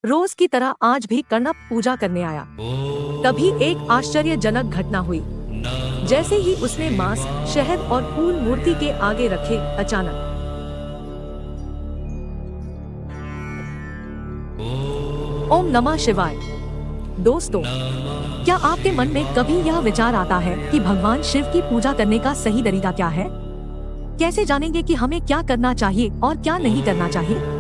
रोज की तरह आज भी कण्व पूजा करने आया। तभी एक आश्चर्यजनक घटना हुई। जैसे ही उसने मांस, शहद और फूल मूर्ति के आगे रखे, अचानक ओम नमः शिवाय। दोस्तों, क्या आपके मन में कभी यह विचार आता है कि भगवान शिव की पूजा करने का सही तरीका क्या है? कैसे जानेंगे कि हमें क्या करना चाहिए और क्या नहीं करना चाहिए?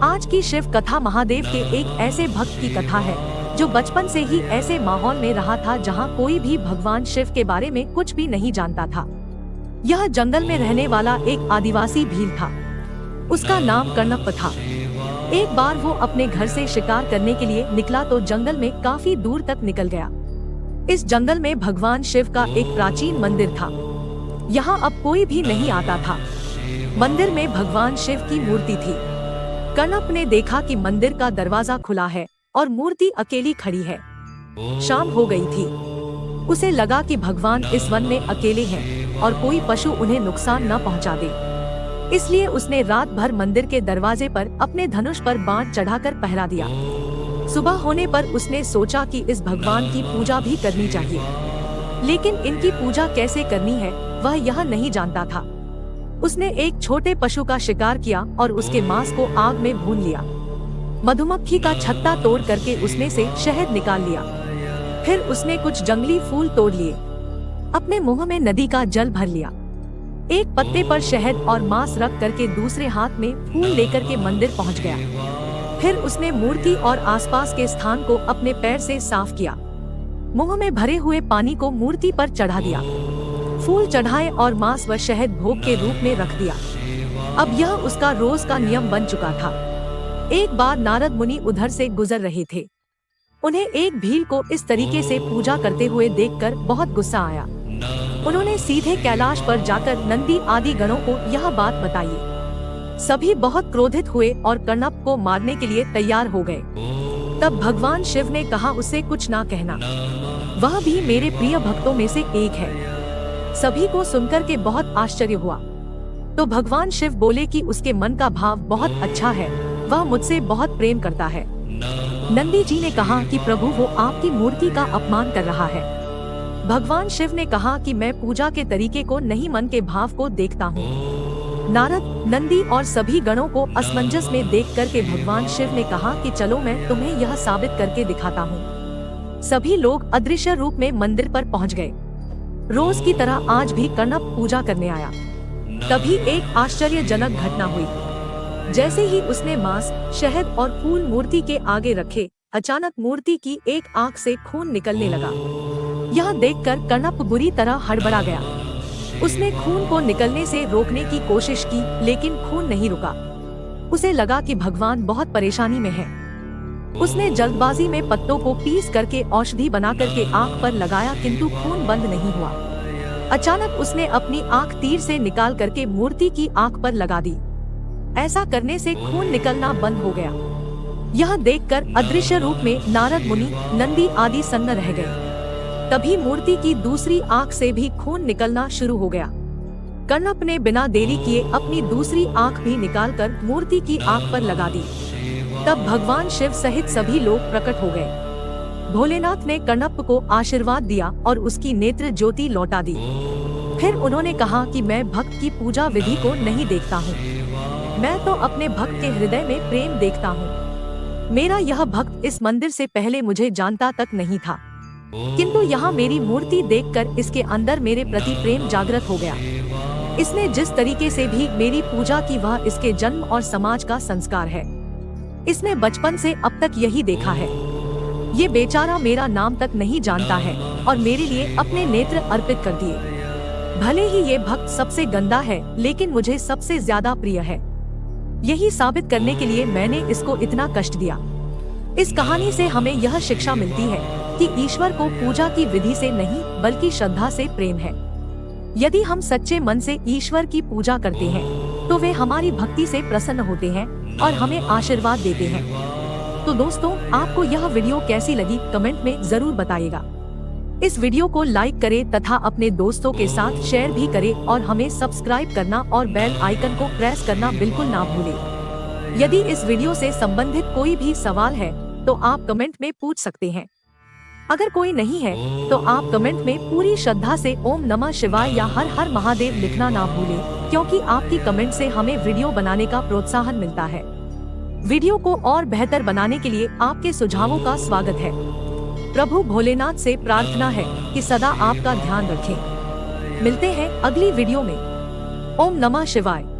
आज की शिव कथा महादेव के एक ऐसे भक्त की कथा है जो बचपन से ही ऐसे माहौल में रहा था जहां कोई भी भगवान शिव के बारे में कुछ भी नहीं जानता था। यह जंगल में रहने वाला एक आदिवासी भील था। उसका नाम कण्व था। एक बार वो अपने घर से शिकार करने के लिए निकला तो जंगल में काफी दूर तक निकल गया। इस जंगल में भगवान शिव का एक प्राचीन मंदिर था। यहाँ अब कोई भी नहीं आता था। मंदिर में भगवान शिव की मूर्ति थी। कण्व ने देखा कि मंदिर का दरवाजा खुला है और मूर्ति अकेली खड़ी है। शाम हो गई थी। उसे लगा कि भगवान इस वन में अकेले हैं और कोई पशु उन्हें नुकसान न पहुंचा दे। इसलिए उसने रात भर मंदिर के दरवाजे पर अपने धनुष पर बाण चढ़ाकर पहरा दिया। सुबह होने पर उसने सोचा कि इस भगवान की पूजा भी करनी चाहिए, लेकिन इनकी पूजा कैसे करनी है वह यह नहीं जानता था। उसने एक छोटे पशु का शिकार किया और उसके मांस को आग में भून लिया। मधुमक्खी का छत्ता तोड़ करके उसमें से शहद निकाल लिया। फिर उसने कुछ जंगली फूल तोड़ लिए। अपने मुंह में नदी का जल भर लिया। एक पत्ते पर शहद और मांस रख करके दूसरे हाथ में फूल लेकर के मंदिर पहुंच गया। फिर उसने मूर्ति और आसपास के स्थान को अपने पैर से साफ किया। मुंह में भरे हुए पानी को मूर्ति पर चढ़ा दिया। फूल चढ़ाए और मांस व शहद भोग के रूप में रख दिया। अब यह उसका रोज का नियम बन चुका था। एक बार नारद मुनि उधर से गुजर रहे थे। उन्हें एक भील को इस तरीके से पूजा करते हुए देखकर बहुत गुस्सा आया। उन्होंने सीधे कैलाश पर जाकर नंदी आदि गणों को यह बात बताई। सभी बहुत क्रोधित हुए और कण्व को मारने के लिए तैयार हो गए। तब भगवान शिव ने कहा, उसे कुछ ना कहना, वह भी मेरे प्रिय भक्तों में से एक है। सभी को सुनकर के बहुत आश्चर्य हुआ। तो भगवान शिव बोले कि उसके मन का भाव बहुत अच्छा है, वह मुझसे बहुत प्रेम करता है। नंदी जी ने कहा कि प्रभु, वो आपकी मूर्ति का अपमान कर रहा है। भगवान शिव ने कहा कि मैं पूजा के तरीके को नहीं, मन के भाव को देखता हूँ। नारद, नंदी और सभी गणों को असमंजस में देख करके भगवान शिव ने कहा कि चलो मैं तुम्हें यह साबित करके दिखाता हूँ। सभी लोग अदृश्य रूप में मंदिर पर पहुँच गए। रोज की तरह आज भी कण्व पूजा करने आया। तभी एक आश्चर्यजनक घटना हुई। जैसे ही उसने मांस, शहद और फूल मूर्ति के आगे रखे, अचानक मूर्ति की एक आंख से खून निकलने लगा। यह देखकर कण्व बुरी तरह हड़बड़ा गया। उसने खून को निकलने से रोकने की कोशिश की, लेकिन खून नहीं रुका। उसे लगा कि भगवान बहुत परेशानी में है। उसने जल्दबाजी में पत्तों को पीस करके औषधि बना करके आंख पर लगाया, किंतु खून बंद नहीं हुआ। अचानक उसने अपनी आंख तीर से निकाल करके मूर्ति की आंख पर लगा दी। ऐसा करने से खून निकलना बंद हो गया। यह देखकर अदृश्य रूप में नारद मुनि, नंदी आदि सन्न रह गए। तभी मूर्ति की दूसरी आंख से भी खून निकलना शुरू हो गया। कण्व ने बिना देरी किए अपनी दूसरी आंख भी निकालकर मूर्ति की आंख पर लगा दी। तब भगवान शिव सहित सभी लोग प्रकट हो गए। भोलेनाथ ने कण्व को आशीर्वाद दिया और उसकी नेत्र ज्योति लौटा दी। फिर उन्होंने कहा कि मैं भक्त की पूजा विधि को नहीं देखता हूँ, मैं तो अपने भक्त के हृदय में प्रेम देखता हूँ। मेरा यह भक्त इस मंदिर से पहले मुझे जानता तक नहीं था, किंतु यहाँ मेरी मूर्ति देखकर इसके अंदर मेरे प्रति प्रेम जागृत हो गया। इसने जिस तरीके से भी मेरी पूजा की वह इसके जन्म और समाज का संस्कार है। इसने बचपन से अब तक यही देखा है। ये बेचारा मेरा नाम तक नहीं जानता है और मेरे लिए अपने नेत्र अर्पित कर दिए। भले ही ये भक्त सबसे गंदा है, लेकिन मुझे सबसे ज्यादा प्रिय है। यही साबित करने के लिए मैंने इसको इतना कष्ट दिया। इस कहानी से हमें यह शिक्षा मिलती है कि ईश्वर को पूजा की विधि से नहीं, बल्कि श्रद्धा से प्रेम है। यदि हम सच्चे मन से ईश्वर की पूजा करते हैं तो वे हमारी भक्ति से प्रसन्न होते हैं और हमें आशीर्वाद देते हैं। तो दोस्तों, आपको यह वीडियो कैसी लगी कमेंट में जरूर बताइएगा। इस वीडियो को लाइक करें तथा अपने दोस्तों के साथ शेयर भी करें और हमें सब्सक्राइब करना और बेल आइकन को प्रेस करना बिल्कुल ना भूलें। यदि इस वीडियो से संबंधित कोई भी सवाल है तो आप कमेंट में पूछ सकते हैं। अगर कोई नहीं है तो आप कमेंट में पूरी श्रद्धा से ओम नमः शिवाय या हर हर महादेव लिखना ना भूलें, क्योंकि आपकी कमेंट से हमें वीडियो बनाने का प्रोत्साहन मिलता है। वीडियो को और बेहतर बनाने के लिए आपके सुझावों का स्वागत है। प्रभु भोलेनाथ से प्रार्थना है कि सदा आपका ध्यान रखें। मिलते हैं अगली वीडियो में। ओम नमः शिवाय।